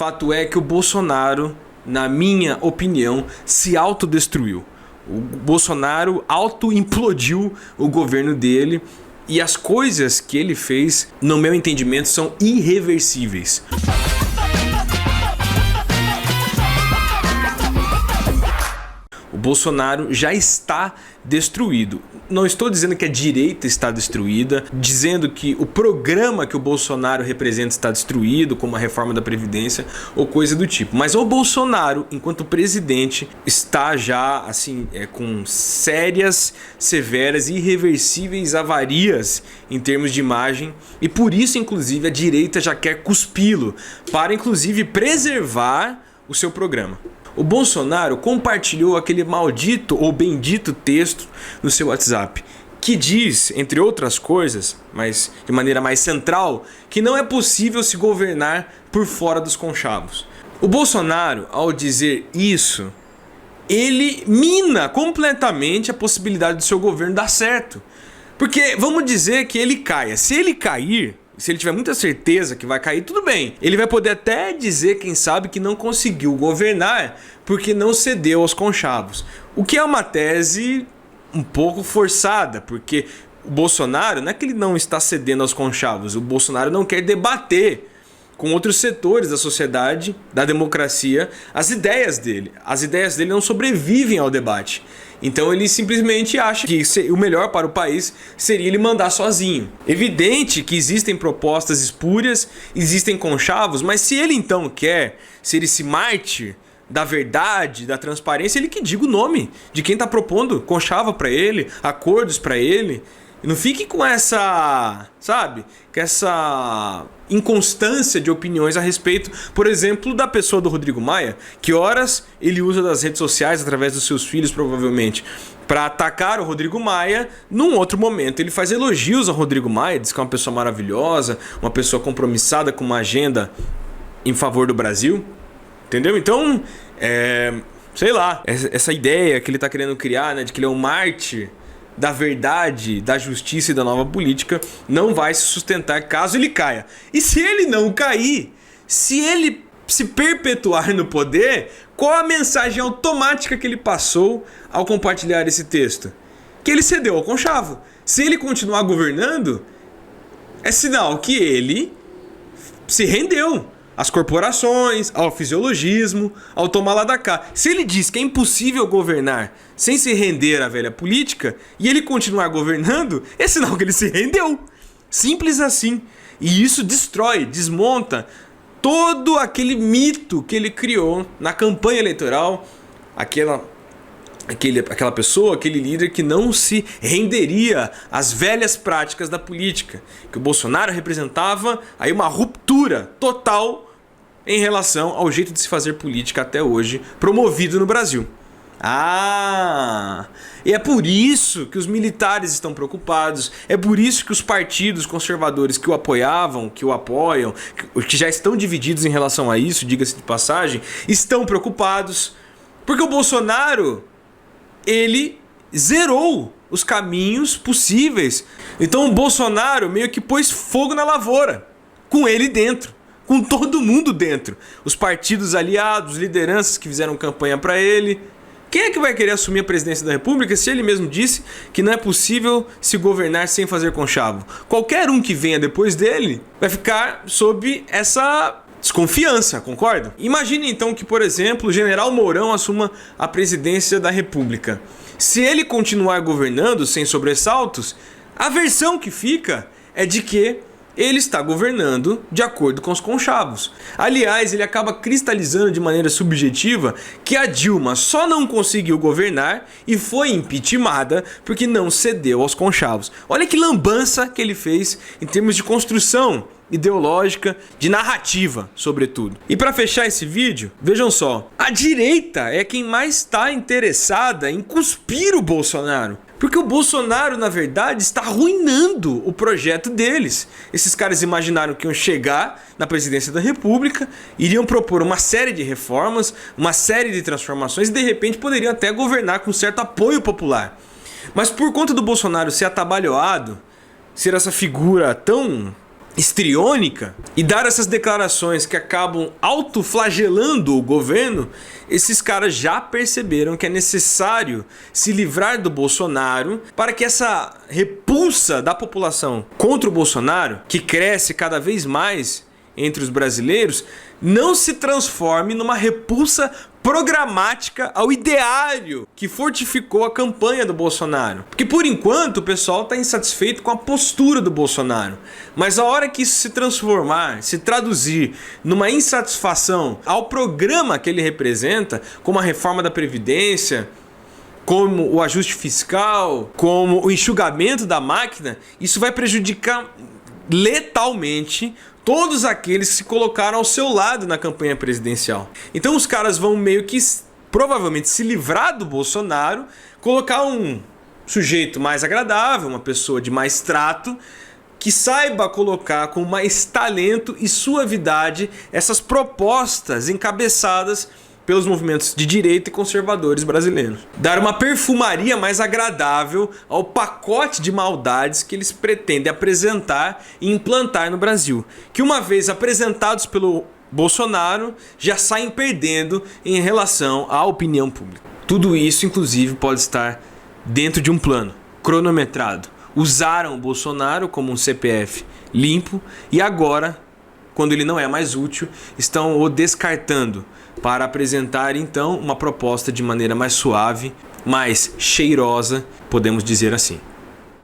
Fato é que o Bolsonaro, na minha opinião, se autodestruiu. O Bolsonaro auto-implodiu o governo dele e as coisas que ele fez, no meu entendimento, são irreversíveis. O Bolsonaro já está destruído. Não estou dizendo que a direita está destruída, dizendo que o programa que o Bolsonaro representa está destruído, como a reforma da Previdência ou coisa do tipo. Mas o Bolsonaro, enquanto presidente, está já assim, com sérias, severas e irreversíveis avarias em termos de imagem. E por isso, inclusive, a direita já quer cuspi-lo, para inclusive preservar o seu programa. O Bolsonaro compartilhou aquele maldito ou bendito texto no seu WhatsApp, que diz, entre outras coisas, mas de maneira mais central, que não é possível se governar por fora dos conchavos. O Bolsonaro, ao dizer isso, ele mina completamente a possibilidade do seu governo dar certo. Porque vamos dizer que ele caia. Se ele cair, se ele tiver muita certeza que vai cair, tudo bem. Ele vai poder até dizer, quem sabe, que não conseguiu governar porque não cedeu aos conchavos. O que é uma tese um pouco forçada, porque o Bolsonaro não é que ele não está cedendo aos conchavos. O Bolsonaro não quer debater com outros setores da sociedade, da democracia, as ideias dele. As ideias dele não sobrevivem ao debate. Então ele simplesmente acha que o melhor para o país seria ele mandar sozinho. Evidente que existem propostas espúrias, existem conchavos, mas se ele então quer ser esse mártir da verdade, da transparência, ele que diga o nome de quem está propondo conchavo para ele, acordos para ele. Não fique com essa, sabe, com essa inconstância de opiniões a respeito, por exemplo, da pessoa do Rodrigo Maia, que horas ele usa das redes sociais, através dos seus filhos provavelmente, para atacar o Rodrigo Maia. Num outro momento ele faz elogios ao Rodrigo Maia, diz que é uma pessoa maravilhosa, uma pessoa compromissada com uma agenda em favor do Brasil, entendeu? Então, sei lá, essa ideia que ele está querendo criar, né, de que ele é um mártir da verdade, da justiça e da nova política, não vai se sustentar caso ele caia. E se ele não cair, se ele se perpetuar no poder, qual a mensagem automática que ele passou ao compartilhar esse texto? Que ele cedeu ao conchavo. Se ele continuar governando, é sinal que ele se rendeu às corporações, ao fisiologismo, ao tomar lá da cá. Se ele diz que é impossível governar sem se render à velha política, e ele continuar governando, é sinal que ele se rendeu. Simples assim. E isso destrói, desmonta todo aquele mito que ele criou na campanha eleitoral, aquela pessoa, aquele líder que não se renderia às velhas práticas da política, que o Bolsonaro representava aí uma ruptura total em relação ao jeito de se fazer política até hoje, promovido no Brasil. E é por isso que os militares estão preocupados, é por isso que os partidos conservadores que o apoiavam, que o apoiam, que já estão divididos em relação a isso, diga-se de passagem, estão preocupados, porque o Bolsonaro, ele zerou os caminhos possíveis. Então o Bolsonaro meio que pôs fogo na lavoura, com ele dentro, com todo mundo dentro. Os partidos aliados, lideranças que fizeram campanha para ele. Quem é que vai querer assumir a presidência da República se ele mesmo disse que não é possível se governar sem fazer conchavo? Qualquer um que venha depois dele vai ficar sob essa desconfiança, concorda? Imagine então que, por exemplo, o general Mourão assuma a presidência da República. Se ele continuar governando sem sobressaltos, a versão que fica é de que ele está governando de acordo com os conchavos. Aliás, ele acaba cristalizando de maneira subjetiva que a Dilma só não conseguiu governar e foi impeachmentada porque não cedeu aos conchavos. Olha que lambança que ele fez em termos de construção ideológica, de narrativa, sobretudo. E para fechar esse vídeo, vejam só, a direita é quem mais está interessada em cuspir o Bolsonaro. Porque o Bolsonaro, na verdade, está arruinando o projeto deles. Esses caras imaginaram que iam chegar na presidência da República, iriam propor uma série de reformas, uma série de transformações e, de repente, poderiam até governar com certo apoio popular. Mas por conta do Bolsonaro ser atabalhoado, ser essa figura tão histriônica e dar essas declarações que acabam autoflagelando o governo, esses caras já perceberam que é necessário se livrar do Bolsonaro para que essa repulsa da população contra o Bolsonaro, que cresce cada vez mais entre os brasileiros, não se transforme numa repulsa programática ao ideário que fortificou a campanha do Bolsonaro. Porque por enquanto o pessoal está insatisfeito com a postura do Bolsonaro. Mas a hora que isso se transformar, se traduzir numa insatisfação ao programa que ele representa, como a reforma da Previdência, como o ajuste fiscal, como o enxugamento da máquina, isso vai prejudicar letalmente todos aqueles que se colocaram ao seu lado na campanha presidencial. Então os caras vão meio que provavelmente se livrar do Bolsonaro, colocar um sujeito mais agradável, uma pessoa de mais trato, que saiba colocar com mais talento e suavidade essas propostas encabeçadas pelos movimentos de direita e conservadores brasileiros. Dar uma perfumaria mais agradável ao pacote de maldades que eles pretendem apresentar e implantar no Brasil, que uma vez apresentados pelo Bolsonaro já saem perdendo em relação à opinião pública. Tudo isso, inclusive, pode estar dentro de um plano cronometrado. Usaram o Bolsonaro como um CPF limpo e agora, quando ele não é mais útil, estão o descartando para apresentar então uma proposta de maneira mais suave, mais cheirosa, podemos dizer assim.